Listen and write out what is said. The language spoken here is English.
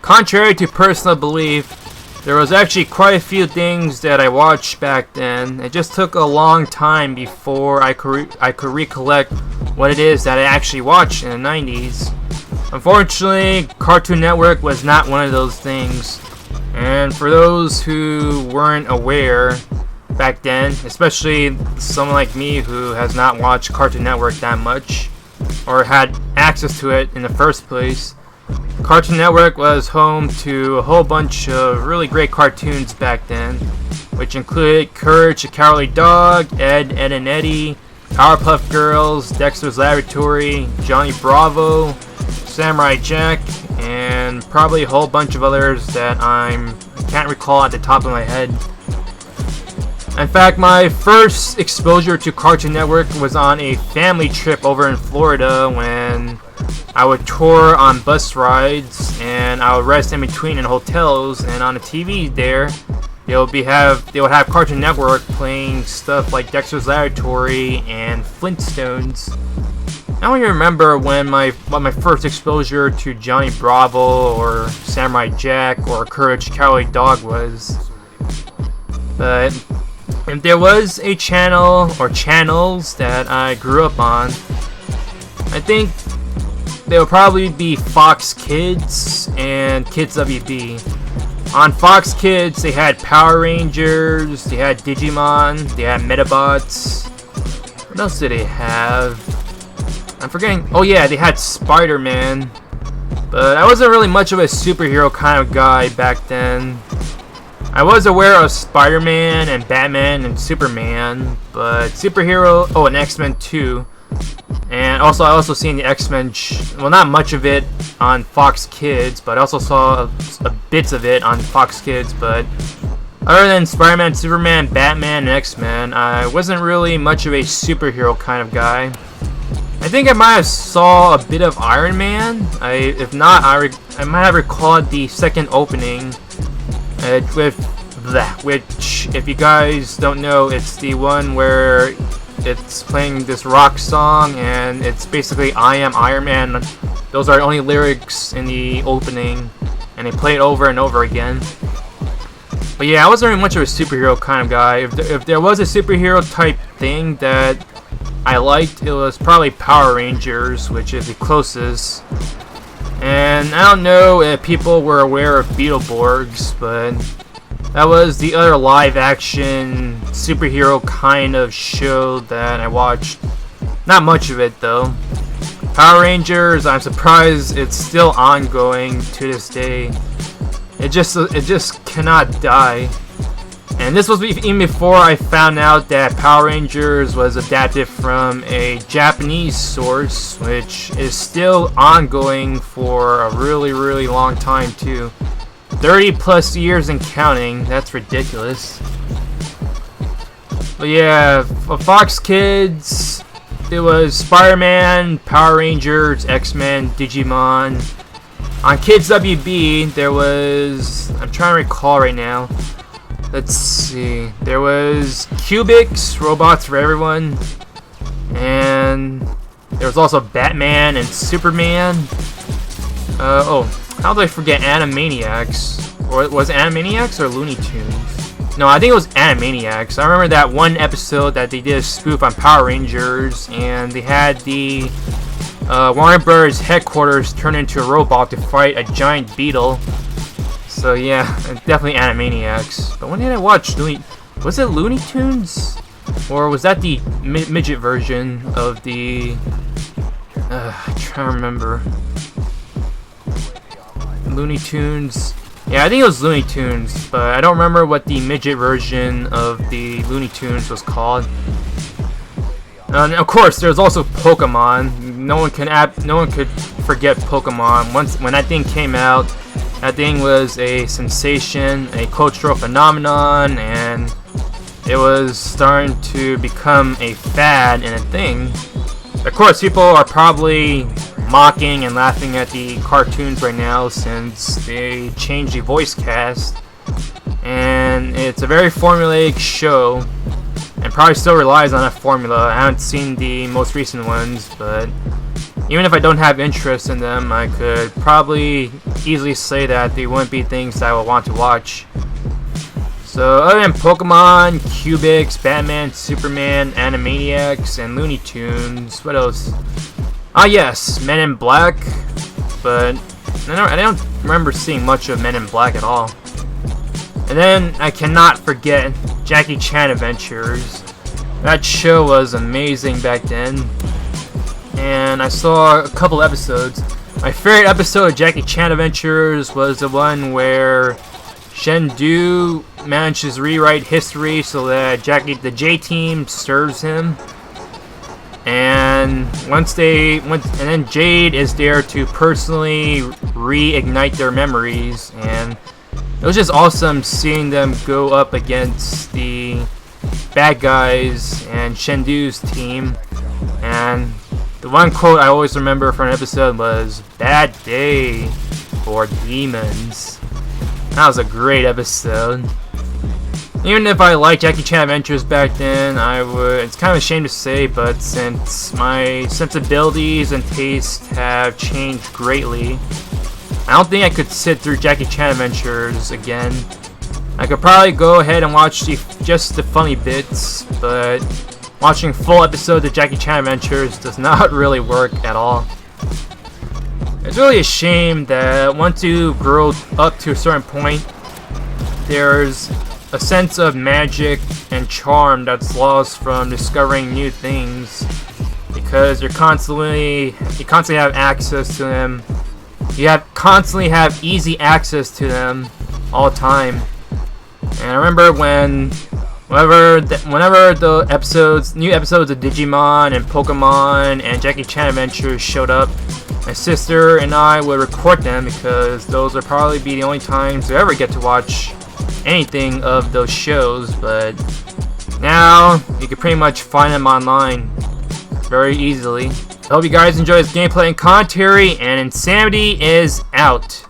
contrary to personal belief, there was actually quite a few things that I watched back then. It just took a long time before I could recollect what it is that I actually watched in the 90s. Unfortunately, Cartoon Network was not one of those things. And for those who weren't aware back then, especially someone like me who has not watched Cartoon Network that much, or had access to it in the first place, Cartoon Network was home to a whole bunch of really great cartoons back then, which included Courage the Cowardly Dog, Ed, Edd and Eddy, Powerpuff Girls, Dexter's Laboratory, Johnny Bravo, Samurai Jack, and probably a whole bunch of others that I can't recall at the top of my head. In fact, my first exposure to Cartoon Network was on a family trip over in Florida when I would tour on bus rides and I would rest in between in hotels, and on the TV there they would have Cartoon Network playing stuff like Dexter's Laboratory and Flintstones. I don't even remember what my first exposure to Johnny Bravo or Samurai Jack or Courage the Cowardly Dog was. But if there was a channel or channels that I grew up on, I think they would probably be Fox Kids and Kids WB. On Fox Kids, they had Power Rangers, they had Digimon, they had Metabots. What else did they have? I'm forgetting. Oh yeah, they had Spider-Man. But I wasn't really much of a superhero kind of guy back then. I was aware of Spider-Man and Batman and Superman, but superhero, and X-Men too. And I also seen the X-Men, well, not much of it on Fox Kids, but I also saw bits of it on Fox Kids. But other than Spider-Man, Superman, Batman, and X-Men, I wasn't really much of a superhero kind of guy. I think I might have saw a bit of Iron Man. If not, I might have recalled the second opening, which, if you guys don't know, it's the one where it's playing this rock song, and it's basically "I am Iron Man." Those are the only lyrics in the opening, and they play it over and over again. But yeah, I wasn't really much of a superhero kind of guy. If there was a superhero type thing that I liked, it was probably Power Rangers, which is the closest. And I don't know if people were aware of Beetleborgs, but that was the other live-action superhero kind of show that I watched. Not much of it, though. Power Rangers, I'm surprised it's still ongoing to this day. It just cannot die. And this was even before I found out that Power Rangers was adapted from a Japanese source, which is still ongoing for a really, really long time too. 30 plus years and counting. That's ridiculous. But yeah, for Fox Kids, it was Spider-Man, Power Rangers, X-Men, Digimon. On Kids WB, there was, I'm trying to recall right now. Let's see. There was Cubics, Robots for Everyone, and there was also Batman and Superman. How did I forget Animaniacs? Or was it Animaniacs or Looney Tunes? No, I think it was Animaniacs. I remember that one episode that they did a spoof on Power Rangers, and they had the Warner Bros. Headquarters turn into a robot to fight a giant beetle. So yeah, definitely Animaniacs. But when did I watch was it Looney Tunes? Or was that the midget version of the... I'm trying to remember. Looney Tunes. Yeah, I think it was Looney Tunes, but I don't remember what the midget version of the Looney Tunes was called. And of course, there's also Pokemon. No one could forget Pokemon. When that thing came out, that thing was a sensation, a cultural phenomenon, and it was starting to become a fad and a thing. Of course, people are probably mocking and laughing at the cartoons right now since they changed the voice cast, and it's a very formulaic show and probably still relies on that formula. I haven't seen the most recent ones, but even if I don't have interest in them, I could probably easily say that they wouldn't be things that I would want to watch. So other than Pokemon, Cubics, Batman, Superman, Animaniacs, and Looney Tunes, what else? Ah yes, Men in Black, but I don't remember seeing much of Men in Black at all. And then I cannot forget Jackie Chan Adventures. That show was amazing back then, and I saw a couple episodes. My favorite episode of Jackie Chan Adventures was the one where Shendu manages to rewrite history so that the J Team serves him. And then Jade is there to personally reignite their memories, and it was just awesome seeing them go up against the bad guys and Shendu's team. And the one quote I always remember from an episode was "Bad day for demons." That was a great episode. Even if I liked Jackie Chan Adventures back then, it's kind of a shame to say, but since my sensibilities and tastes have changed greatly, I don't think I could sit through Jackie Chan Adventures again. I could probably go ahead and watch just the funny bits, but watching full episodes of Jackie Chan Adventures does not really work at all. It's really a shame that once you grow up to a certain point, there's a sense of magic and charm that's lost from discovering new things, because you constantly have access to them. You constantly have easy access to them all the time. And I remember whenever the new episodes of Digimon and Pokemon and Jackie Chan Adventures showed up, my sister and I would record them because those would probably be the only times we ever get to watch anything of those shows. But now you can pretty much find them online very easily. I hope you guys enjoy this gameplay and commentary, and Insanity is out.